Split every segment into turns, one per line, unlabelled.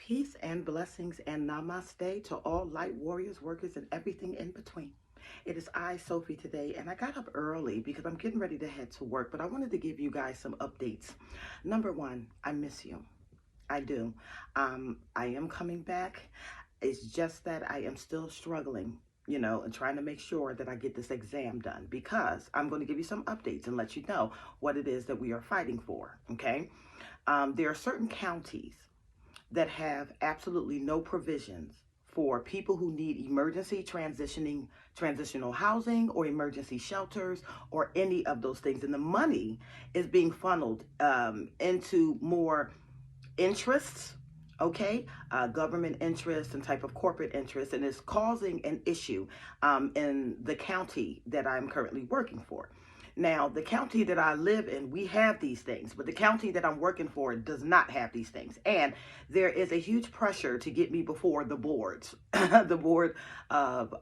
Peace and blessings and namaste to all light warriors, workers, and everything in between. It is I, Sophie, today, and I got up early because I'm getting ready to head to work, but I wanted to give you guys some updates. Number one, I miss you. I do. I am coming back. It's just that I am still struggling, and trying to make sure that I get this exam done because I'm going to give you some updates and let you know what it is that we are fighting for, okay? There are certain counties that have absolutely no provisions for people who need emergency transitional housing or emergency shelters or any of those things. And the money is being funneled into more interests, okay, government interests and type of corporate interests, and it's causing an issue in the county that I'm currently working for. Now, the county that I live in, we have these things, but the county that I'm working for does not have these things. And there is a huge pressure to get me before the boards, the board of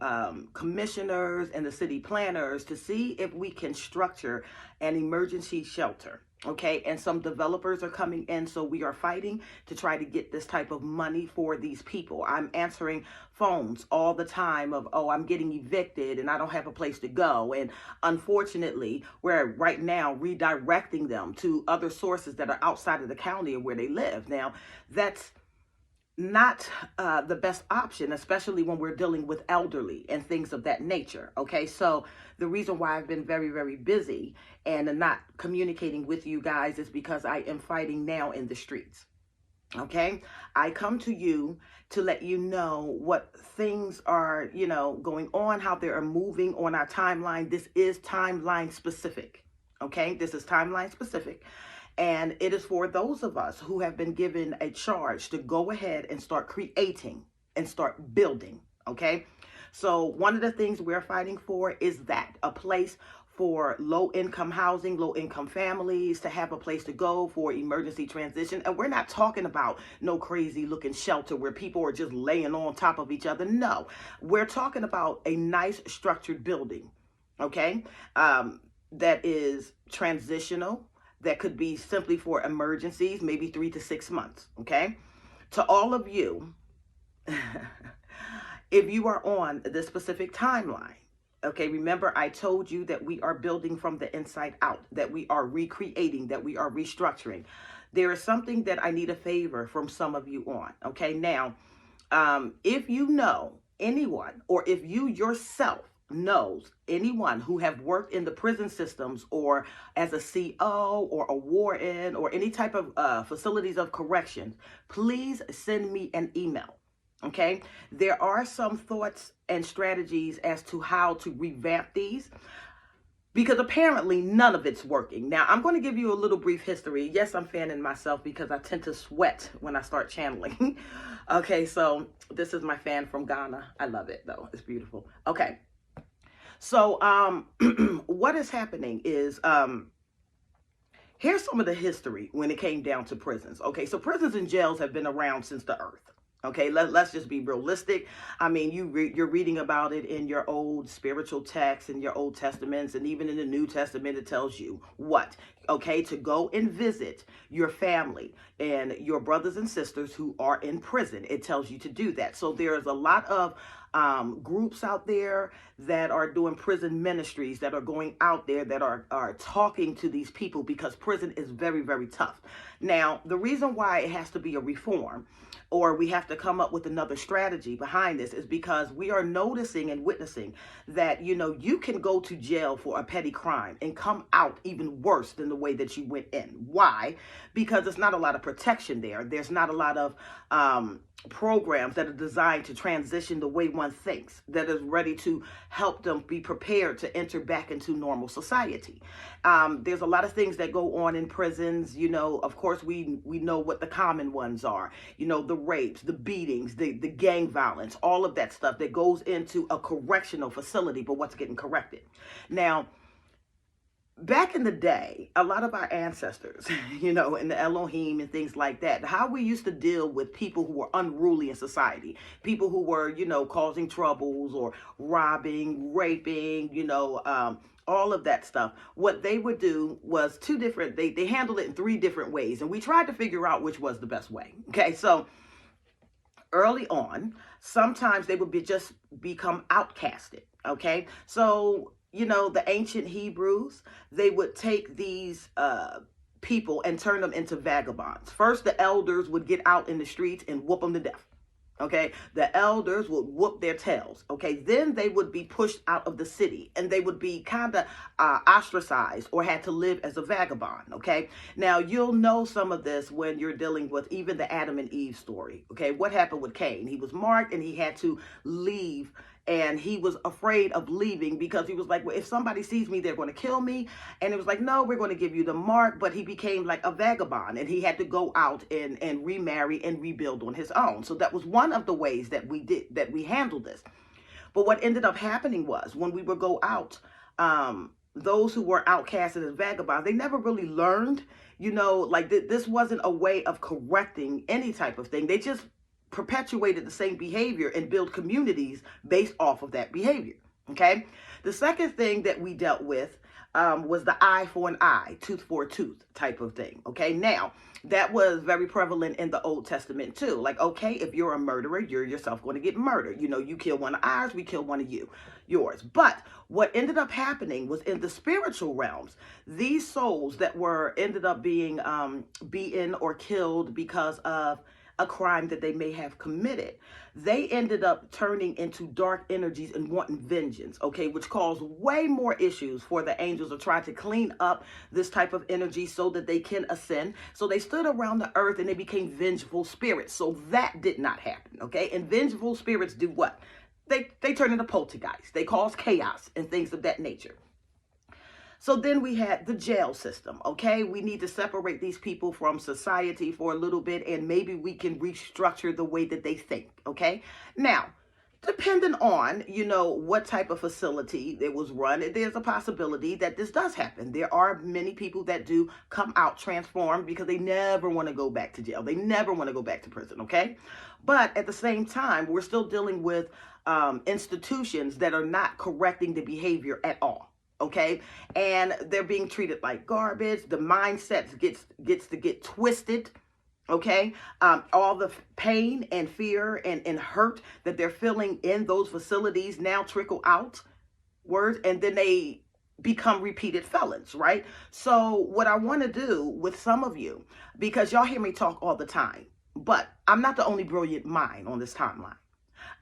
commissioners and the city planners to see if we can structure an emergency shelter. Okay, and some developers are coming in, so we are fighting to try to get this type of money for these people. I'm answering phones all the time of, oh, I'm getting evicted and I don't have a place to go. And unfortunately, we're right now redirecting them to other sources that are outside of the county of where they live. Now, that's not the best option, especially when we're dealing with elderly and things of that nature. Okay, so the reason why I've been very, very busy and not communicating with you guys is because I am fighting now in the streets. Okay, I come to you to let you know what things are, going on, how they are moving on our timeline. This is timeline specific. Okay, this is timeline specific. And it is for those of us who have been given a charge to go ahead and start creating and start building, okay? So one of the things we're fighting for is that a place for low-income housing, low-income families to have a place to go for emergency transition. And we're not talking about no crazy-looking shelter where people are just laying on top of each other. No, we're talking about a nice structured building, okay, that is transitional, that could be simply for emergencies, maybe 3 to 6 months, okay? To all of you, if you are on this specific timeline, okay, remember I told you that we are building from the inside out, that we are recreating, that we are restructuring. There is something that I need a favor from some of you on, okay? Now, if you know anyone, or if you yourself knows anyone who have worked in the prison systems or as a CO or a warden or any type of facilities of corrections, please send me an email. Okay, there are some thoughts and strategies as to how to revamp these, because apparently none of it's working. Now, I'm going to give you a little brief history. Yes, I'm fanning myself because I tend to sweat when I start channeling. Okay, so this is my fan from Ghana. I love it though. It's beautiful. Okay. So what is happening is, here's some of the history when it came down to prisons. Okay, so prisons and jails have been around since the earth. Okay, let's just be realistic. I mean, you're reading about it in your old spiritual texts, in your Old Testaments, and even in the New Testament, it tells you what? Okay, to go and visit your family and your brothers and sisters who are in prison. It tells you to do that. So there's a lot of groups out there that are doing prison ministries, that are going out there, that are talking to these people, because prison is very, very tough. Now, the reason why it has to be a reform, or we have to come up with another strategy behind this, is because we are noticing and witnessing that, you can go to jail for a petty crime and come out even worse than the way that you went in. Why? Because there's not a lot of protection there. There's not a lot of programs that are designed to transition the way one thinks, that is ready to help them be prepared to enter back into normal society. There's a lot of things that go on in prisons. Of course, we know what the common ones are, the rapes, the beatings, the gang violence, all of that stuff that goes into a correctional facility, but what's getting corrected. Now, back in the day, a lot of our ancestors, in the Elohim and things like that, how we used to deal with people who were unruly in society, people who were, causing troubles or robbing, raping, all of that stuff. What they would do was they handled it in 3 different ways. And we tried to figure out which was the best way. Okay, so early on, sometimes they would just become outcasted. Okay, so the ancient Hebrews, they would take these people and turn them into vagabonds. First, the elders would get out in the streets and whoop them to death. Okay, the elders would whoop their tails. Okay, then they would be pushed out of the city and they would be kind of ostracized or had to live as a vagabond. Okay, now you'll know some of this when you're dealing with even the Adam and Eve story. Okay, what happened with Cain? He was marked and he had to leave, and he was afraid of leaving because he was like, well, if somebody sees me, they're going to kill me. And it was like, no, we're going to give you the mark. But he became like a vagabond and he had to go out and remarry and rebuild on his own. So that was one of the ways that we handled this. But what ended up happening was when we would go out, those who were outcasted as vagabonds, they never really learned, like this wasn't a way of correcting any type of thing. They just perpetuated the same behavior and build communities based off of that behavior. Okay. The second thing that we dealt with was the eye for an eye, tooth for a tooth type of thing. Okay. Now, that was very prevalent in the Old Testament too. Like, okay, if you're a murderer, you're yourself going to get murdered. You kill one of ours, we kill one of yours. But what ended up happening was in the spiritual realms, these souls that ended up being beaten or killed because of a crime that they may have committed, they ended up turning into dark energies and wanting vengeance, okay, which caused way more issues for the angels of trying to clean up this type of energy so that they can ascend. So they stood around the earth and they became vengeful spirits. So that did not happen, okay? And vengeful spirits do what? They turn into poltergeists. They cause chaos and things of that nature. So then we had the jail system, okay? We need to separate these people from society for a little bit, and maybe we can restructure the way that they think, okay? Now, depending on, what type of facility it was run, there's a possibility that this does happen. There are many people that do come out transformed because they never want to go back to jail. They never want to go back to prison, okay? But at the same time, we're still dealing with institutions that are not correcting the behavior at all. Okay, and they're being treated like garbage. The mindset gets to get twisted. Okay, all the pain and fear and hurt that they're feeling in those facilities now trickle outwards, and then they become repeated felons, right? So what I want to do with some of you, because y'all hear me talk all the time, but I'm not the only brilliant mind on this timeline.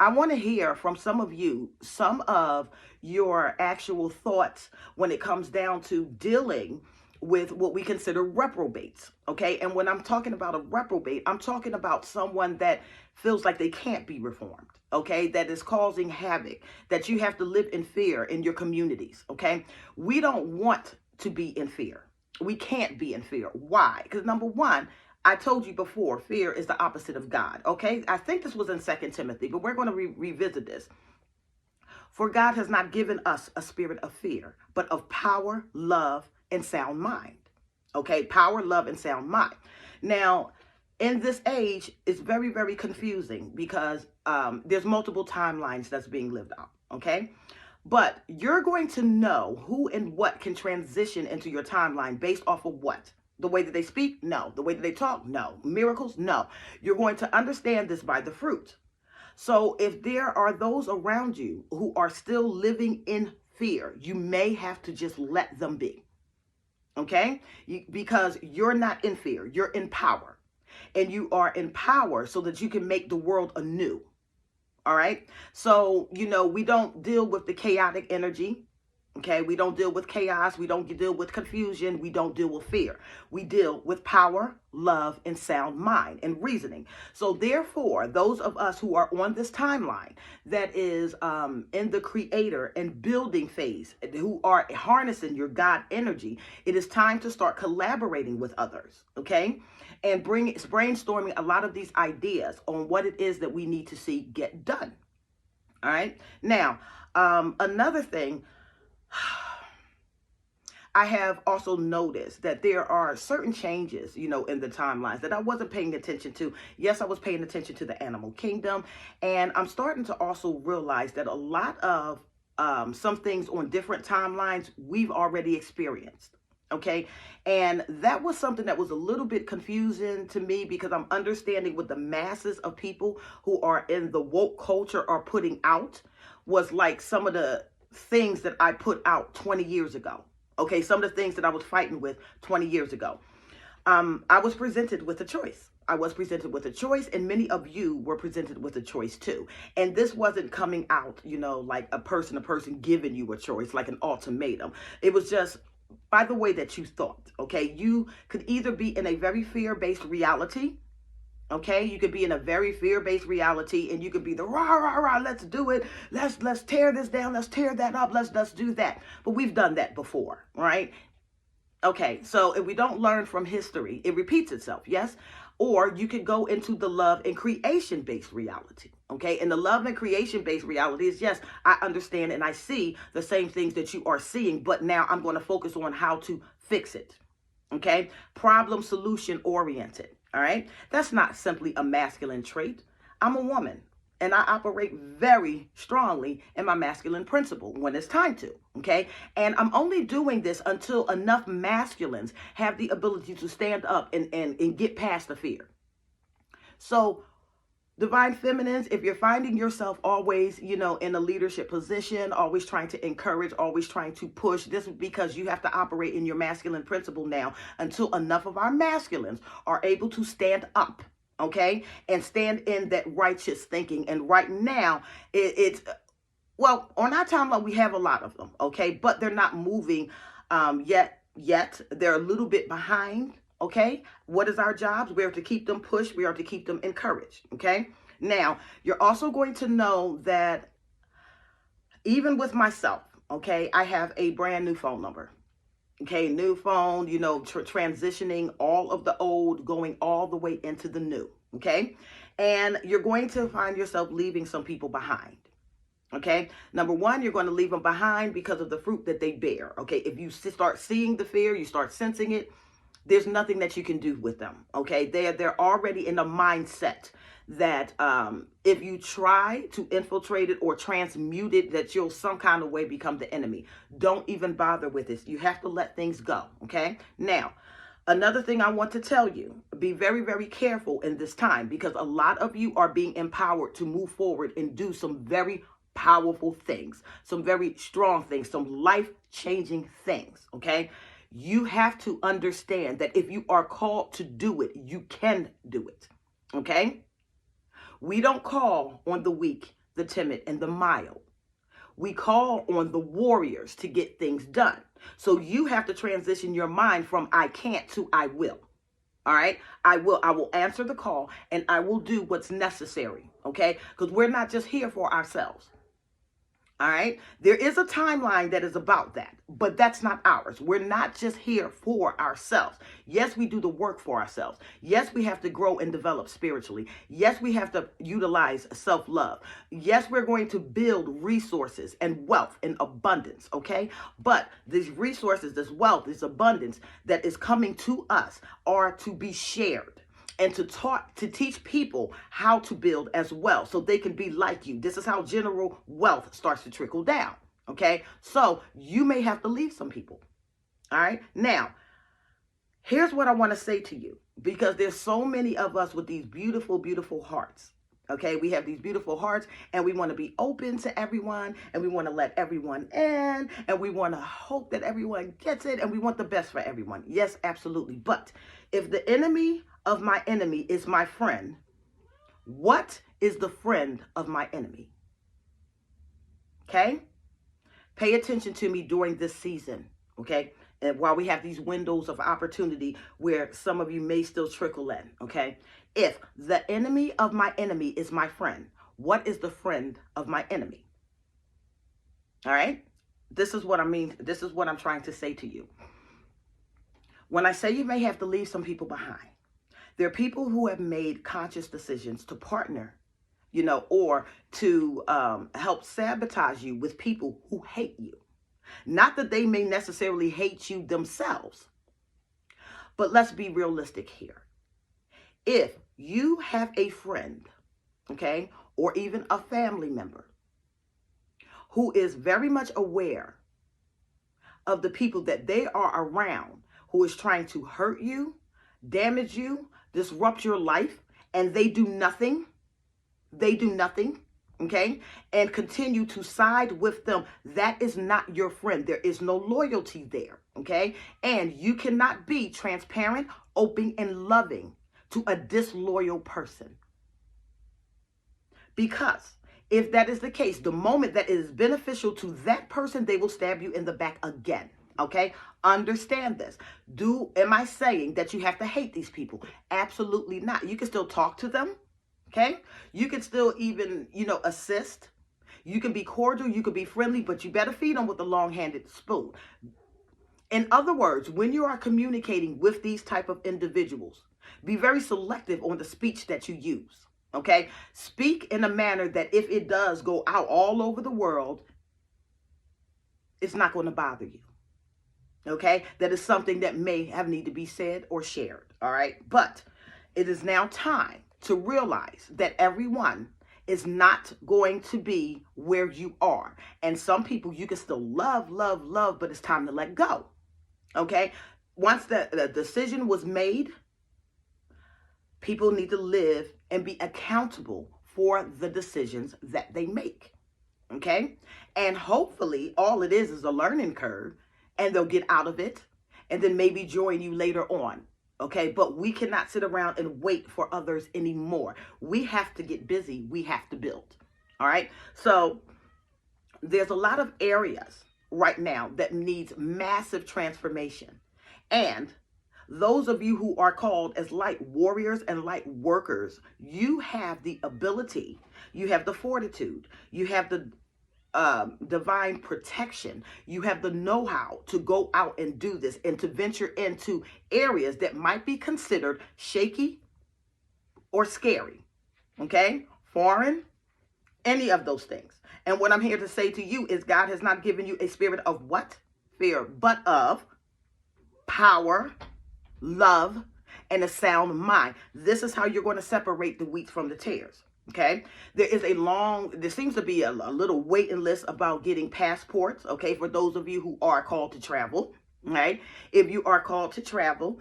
I want to hear from some of you, some of your actual thoughts when it comes down to dealing with what we consider reprobates, okay? And when I'm talking about a reprobate, I'm talking about someone that feels like they can't be reformed, okay? That is causing havoc, that you have to live in fear in your communities, okay? We don't want to be in fear. We can't be in fear. Why? Because number one, I told you before, fear is the opposite of God, okay? I think this was in 2 Timothy, but we're going to revisit this. For God has not given us a spirit of fear, but of power, love, and sound mind, okay? Power, love, and sound mind. Now, in this age, it's very, very confusing because there's multiple timelines that's being lived out, okay? But you're going to know who and what can transition into your timeline based off of what? The way that they speak? No. The way that they talk? No. Miracles? No. You're going to understand this by the fruit. So if there are those around you who are still living in fear, you may have to just let them be. Okay? Because you're not in fear. You're in power. And you are in power so that you can make the world anew. All right? So, we don't deal with the chaotic energy. Okay, we don't deal with chaos. We don't deal with confusion. We don't deal with fear. We deal with power, love, and sound mind and reasoning. So therefore, those of us who are on this timeline that is in the creator and building phase, who are harnessing your God energy, it is time to start collaborating with others, okay? And brainstorming a lot of these ideas on what it is that we need to see get done. All right. Now, another thing, I have also noticed that there are certain changes, in the timelines that I wasn't paying attention to. Yes, I was paying attention to the animal kingdom. And I'm starting to also realize that a lot of some things on different timelines we've already experienced. Okay. And that was something that was a little bit confusing to me because I'm understanding what the masses of people who are in the woke culture are putting out was like some of the things that I put out 20 years ago. Okay. Some of the things that I was fighting with 20 years ago. I was presented with a choice. I was presented with a choice, and many of you were presented with a choice too. And this wasn't coming out, like a person giving you a choice, like an ultimatum. It was just by the way that you thought. Okay, you could either be in a very fear-based reality. Okay, you could be in a very fear-based reality, and you could be the rah rah rah. Let's do it. Let's tear this down. Let's tear that up. Let's do that. But we've done that before, right? Okay, so if we don't learn from history, it repeats itself, yes? Or you could go into the love and creation-based reality, okay? And the love and creation-based reality is, yes, I understand and I see the same things that you are seeing, but now I'm going to focus on how to fix it, okay? Problem solution oriented, all right? That's not simply a masculine trait. I'm a woman. And I operate very strongly in my masculine principle when it's time to, okay? And I'm only doing this until enough masculines have the ability to stand up and get past the fear. So, divine feminines, if you're finding yourself always, in a leadership position, always trying to encourage, always trying to push, this is because you have to operate in your masculine principle now until enough of our masculines are able to stand up. Okay, and stand in that righteous thinking. And right now, it's well, on our timeline, we have a lot of them. Okay, but they're not moving yet. They're a little bit behind. Okay, what is our jobs? We are to keep them pushed. We are to keep them encouraged. Okay, now you're also going to know that even with myself, okay, I have a brand new phone number. Okay, new phone, transitioning all of the old, going all the way into the new. Okay, and you're going to find yourself leaving some people behind. Okay, number one, you're going to leave them behind because of the fruit that they bear. Okay, if you start seeing the fear, you start sensing it, there's nothing that you can do with them. Okay, they're already in a mindset that if you try to infiltrate it or transmute it, that you'll some kind of way become the enemy. Don't even bother with this. You have to let things go. Okay, now another thing I want to tell you, be very, very careful in this time because a lot of you are being empowered to move forward and do some very powerful things, some very strong things, some life-changing things. Okay, you have to understand that if you are called to do it, you can do it. Okay? We don't call on the weak, the timid, and the mild. We call on the warriors to get things done. So you have to transition your mind from I can't to I will. All right? I will answer the call and I will do what's necessary. Okay? Because we're not just here for ourselves. All right. There is a timeline that is about that, but that's not ours. We're not just here for ourselves. Yes, we do the work for ourselves. Yes, we have to grow and develop spiritually. Yes, we have to utilize self-love. Yes, we're going to build resources and wealth and abundance. Okay. But these resources, this wealth, this abundance that is coming to us are to be shared. And to teach people how to build as well so they can be like you. This is how general wealth starts to trickle down. Okay, so you may have to leave some people. All right, now here's what I want to say to you, because there's so many of us with these beautiful, beautiful hearts. Okay, we have these beautiful hearts and we want to be open to everyone and we want to let everyone in and we want to hope that everyone gets it and we want the best for everyone. Yes, absolutely. But if the enemy of my enemy is my friend, what is the friend of my enemy? Okay? Pay attention to me during this season. Okay? And while we have these windows of opportunity where some of you may still trickle in. Okay? If the enemy of my enemy is my friend, what is the friend of my enemy? All right? This is what I mean. This is what I'm trying to say to you. When I say you may have to leave some people behind, there are people who have made conscious decisions to partner, or to help sabotage you with people who hate you. Not that they may necessarily hate you themselves, but let's be realistic here. If you have a friend, okay, or even a family member who is very much aware of the people that they are around who is trying to hurt you, damage you, disrupt your life, and they do nothing, okay, and continue to side with them, that is not your friend. There is no loyalty there, okay? And you cannot be transparent, open, and loving to a disloyal person. Because if that is the case, the moment that it is beneficial to that person, they will stab you in the back again. Okay? Understand this. Am I saying that you have to hate these people? Absolutely not. You can still talk to them. Okay? You can still even, assist. You can be cordial. You can be friendly, but you better feed them with a long-handed spoon. In other words, when you are communicating with these type of individuals, be very selective on the speech that you use. Okay? Speak in a manner that if it does go out all over the world, it's not going to bother you. Okay? That is something that may have need to be said or shared. All right? But it is now time to realize that everyone is not going to be where you are. And some people you can still love, but it's time to let go. Okay? Once the decision was made, people need to live and be accountable for the decisions that they make. Okay? And hopefully all it is a learning curve, and they'll get out of it and then maybe join you later on. Okay? But we cannot sit around and wait for others anymore. We have to get busy. We have to build. All right? So there's a lot of areas right now that needs massive transformation. And those of you who are called as light warriors and light workers, you have the ability, you have the fortitude, you have the divine protection, you have the know-how to go out and do this and to venture into areas that might be considered shaky or scary, okay? Foreign, any of those things. And what I'm here to say to you is God has not given you a spirit of what? Fear, but of power, love, and a sound mind. This is how you're going to separate the wheat from the tares. Okay. There seems to be a little waiting list about getting passports. Okay. For those of you who are called to travel. Right. If you are called to travel,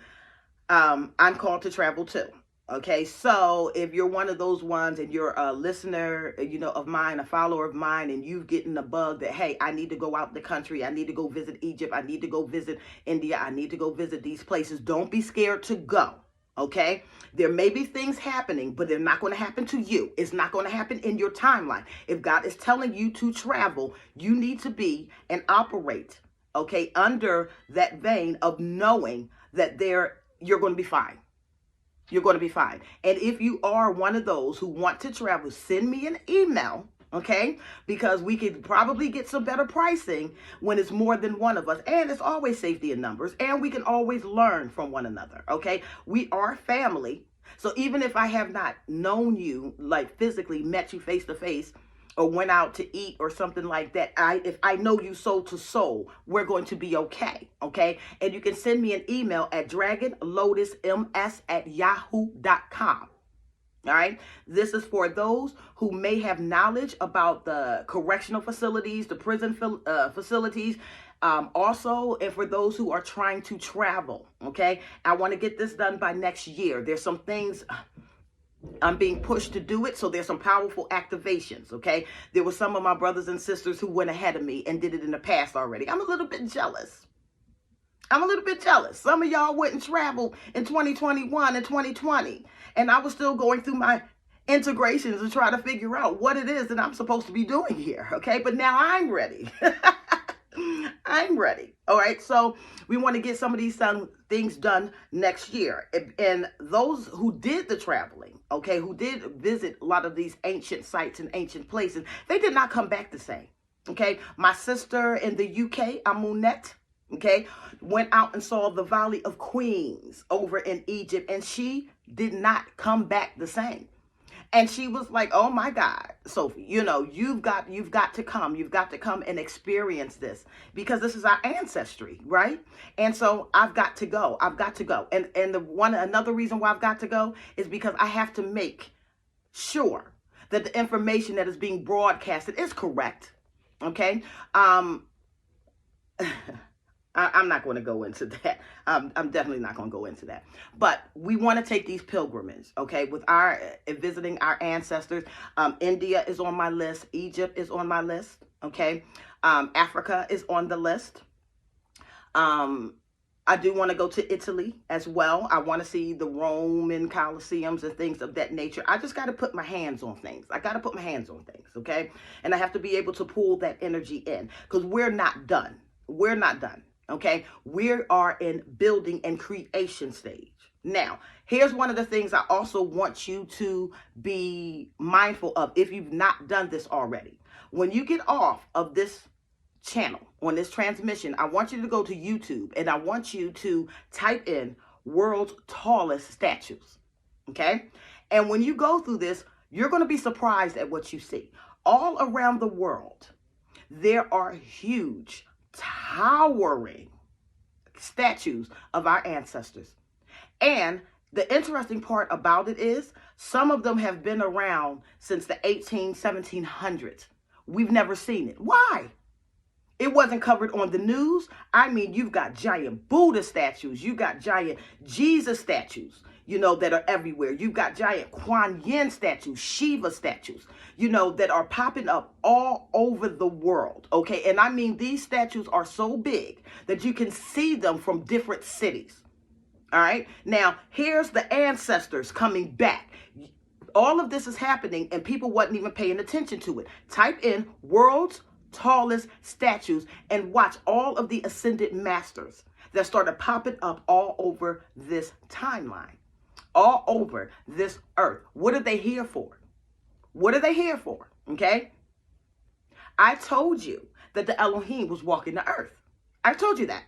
I'm called to travel too. Okay. So if you're one of those ones and you're a listener, of mine, a follower of mine, and you've gotten a bug that, hey, I need to go out the country. I need to go visit Egypt. I need to go visit India. I need to go visit these places. Don't be scared to go. Okay, there may be things happening, but they're not going to happen to you. It's not going to happen in your timeline. If God is telling you to travel, you need to be and operate, okay, under that vein of knowing that you're going to be fine. You're going to be fine. And if you are one of those who want to travel, send me an email. Okay, because we could probably get some better pricing when it's more than one of us. And it's always safety in numbers. And we can always learn from one another. Okay, we are family. So even if I have not known you, like physically met you face to face or went out to eat or something like that, if I know you soul to soul, we're going to be okay. Okay, and you can send me an email at dragonlotusms@yahoo.com. All right. This is for those who may have knowledge about the correctional facilities, the prison facilities, also, and for those who are trying to travel. Okay. I want to get this done by next year. There's some things I'm being pushed to do it. So there's some powerful activations. Okay. There were some of my brothers and sisters who went ahead of me and did it in the past already. I'm a little bit jealous. Some of y'all went and traveled in 2021 and 2020. And I was still going through my integrations and trying to figure out what it is that I'm supposed to be doing here. Okay. But now I'm ready. I'm ready. All right. So we want to get some of these things done next year. And those who did the traveling, okay, who did visit a lot of these ancient sites and ancient places, they did not come back the same. Okay. My sister in the UK, Amunet, okay, went out and saw the Valley of Queens over in Egypt, and she did not come back the same. And she was like, oh my God, Sophie, you've got to come. You've got to come and experience this because this is our ancestry, right? And so I've got to go. And another reason why I've got to go is because I have to make sure that the information that is being broadcasted is correct. Okay. I'm not going to go into that. I'm definitely not going to go into that. But we want to take these pilgrimages, okay, with our visiting our ancestors. India is on my list. Egypt is on my list, okay. Africa is on the list. I do want to go to Italy as well. I want to see the Roman Colosseums and things of that nature. I just got to put my hands on things. I got to put my hands on things, okay? And I have to be able to pull that energy in because we're not done. We're not done, okay? We are in building and creation stage. Now, here's one of the things I also want you to be mindful of if you've not done this already. When you get off of this channel, on this transmission, I want you to go to YouTube and I want you to type in world's tallest statues, okay? And when you go through this, you're going to be surprised at what you see. All around the world, there are huge, towering statues of our ancestors. And the interesting part about it is some of them have been around since the 1700s. We've never seen it. Why? It wasn't covered on the news. I mean, you've got giant Buddha statues. You got giant Jesus statues, that are everywhere. You've got giant Kuan Yin statues, Shiva statues, that are popping up all over the world. Okay. And I mean, these statues are so big that you can see them from different cities. All right. Now, here's the ancestors coming back. All of this is happening and people wasn't even paying attention to it. Type in world's tallest statues and watch all of the ascended masters that started popping up all over this timeline, all over this earth. What are they here for? What are they here for? Okay. I told you that the Elohim was walking the earth. I told you that.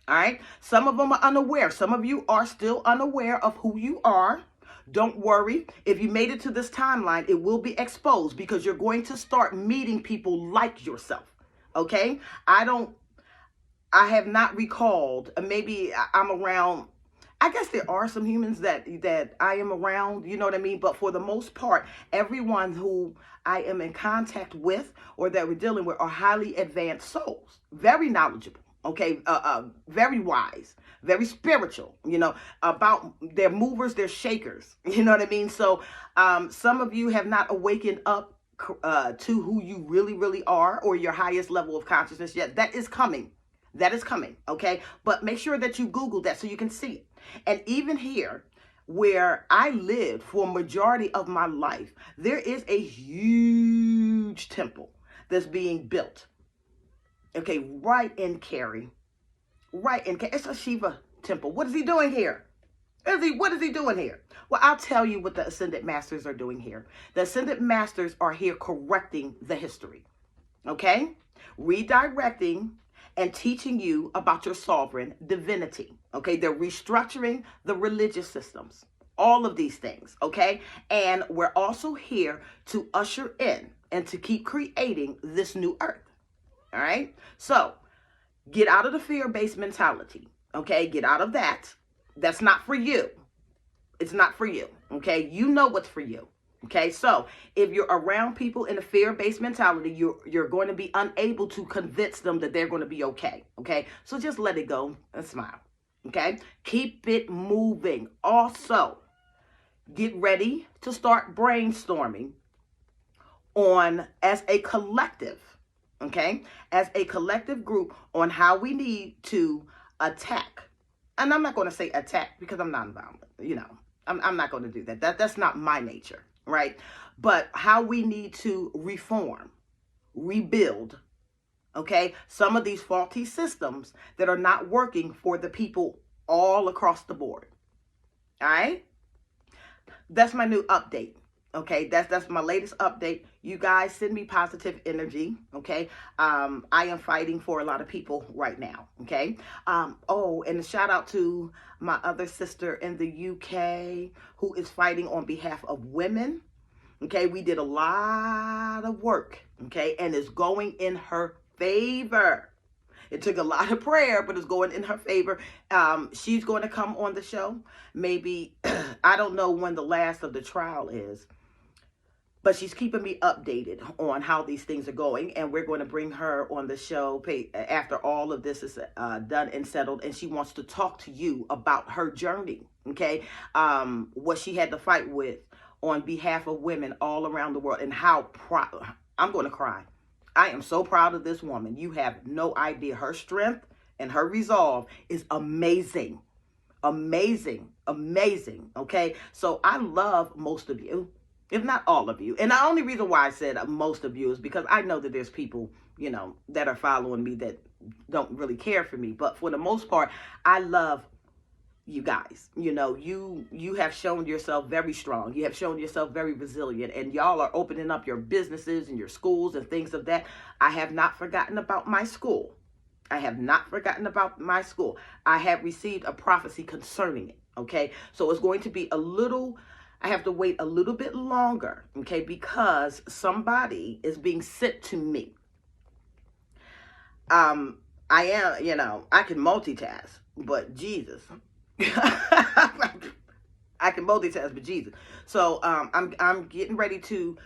All right. Some of them are unaware. Some of you are still unaware of who you are. Don't worry. If you made it to this timeline, it will be exposed because you're going to start meeting people like yourself. Okay. I have not recalled, maybe I'm around, I guess there are some humans that I am around, you know what I mean? But for the most part, everyone who I am in contact with or that we're dealing with are highly advanced souls, very knowledgeable. Okay, very wise, very spiritual, about their movers, their shakers, you know what I mean? So some of you have not awakened up to who you really, really are or your highest level of consciousness yet. That is coming. That is coming, okay? But make sure that you Google that so you can see it. And even here, where I lived for a majority of my life, there is a huge temple that's being built. Okay, right in Cary. Right in Cary. It's a Shiva temple. What is he doing here? What is he doing here? Well, I'll tell you what the Ascended Masters are doing here. The Ascended Masters are here correcting the history. Okay? Redirecting and teaching you about your sovereign divinity. Okay? They're restructuring the religious systems. All of these things. Okay? And we're also here to usher in and to keep creating this new earth. All right. So get out of the fear-based mentality. Okay. Get out of that. That's not for you. It's not for you. Okay. You know what's for you. Okay. So if you're around people in a fear-based mentality, you're going to be unable to convince them that they're going to be okay. Okay. So just let it go and smile. Okay. Keep it moving. Also, get ready to start brainstorming as a collective. Okay, as a collective group on how we need to attack. And I'm not going to say attack because I'm nonviolent. I'm not going to do that. That's not my nature, right? But how we need to reform, rebuild, okay, some of these faulty systems that are not working for the people all across the board. All right? That's my new update. Okay, that's my latest update. You guys send me positive energy. Okay, I am fighting for a lot of people right now. Okay, oh, and a shout out to my other sister in the UK who is fighting on behalf of women. Okay, we did a lot of work. Okay, and it's going in her favor. It took a lot of prayer, but it's going in her favor. She's going to come on the show. Maybe, I don't know when the last of the trial is. but she's keeping me updated on how these things are going, and we're going to bring her on the show after all of this is done and settled, and she wants to talk to you about her journey, okay? What she had to fight with on behalf of women all around the world, and how proud. I'm going to cry. I am so proud of this woman. You have no idea. Her strength and her resolve is amazing. Amazing. Amazing. Okay? So I love most of you, if not all of you. And the only reason why I said most of you is because I know that there's people, you know, that are following me that don't really care for me. But for the most part, I love you guys. You know, you have shown yourself very strong. You have shown yourself very resilient, and y'all are opening up your businesses and your schools and things of that. I have not forgotten about my school. I have not forgotten about my school. I have received a prophecy concerning it. Okay, so it's going to be I have to wait a little bit longer, okay, because somebody is being sent to me. I am, you know, I can multitask, but Jesus. I can multitask, but Jesus. So I'm getting ready to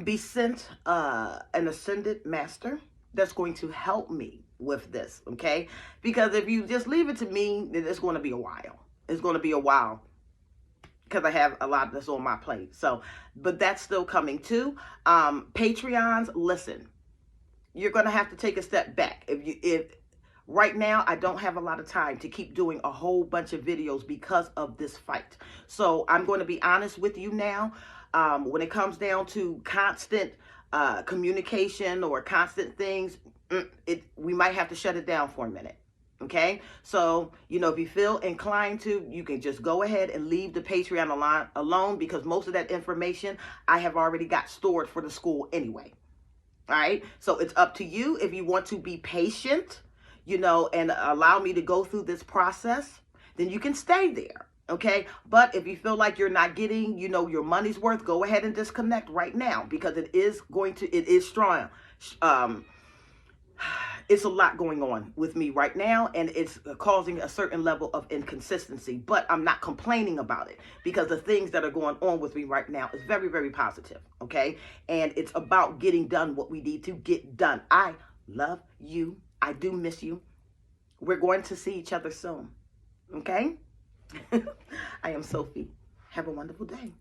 be sent an ascended master that's going to help me with this, okay? Because if you just leave it to me, then it's going to be a while. It's going to be a while because I have a lot that's on my plate. So, but that's still coming too. Patreons, listen, you're going to have to take a step back. If right now, I don't have a lot of time to keep doing a whole bunch of videos because of this fight. So I'm going to be honest with you now. When it comes down to constant communication or constant things, we might have to shut it down for a minute. Okay? So, you know, if you feel inclined to, you can just go ahead and leave the Patreon alone, because most of that information I have already got stored for the school anyway. All right? So it's up to you if you want to be patient, you know, and allow me to go through this process, then you can stay there. Okay. But if you feel like you're not getting, you know, your money's worth, go ahead and disconnect right now, because it is strong. It's a lot going on with me right now, and it's causing a certain level of inconsistency, but I'm not complaining about it, because the things that are going on with me right now is very, very positive. Okay. And it's about getting done what we need to get done. I love you. I do miss you. We're going to see each other soon. Okay? I am Sophie. Have a wonderful day.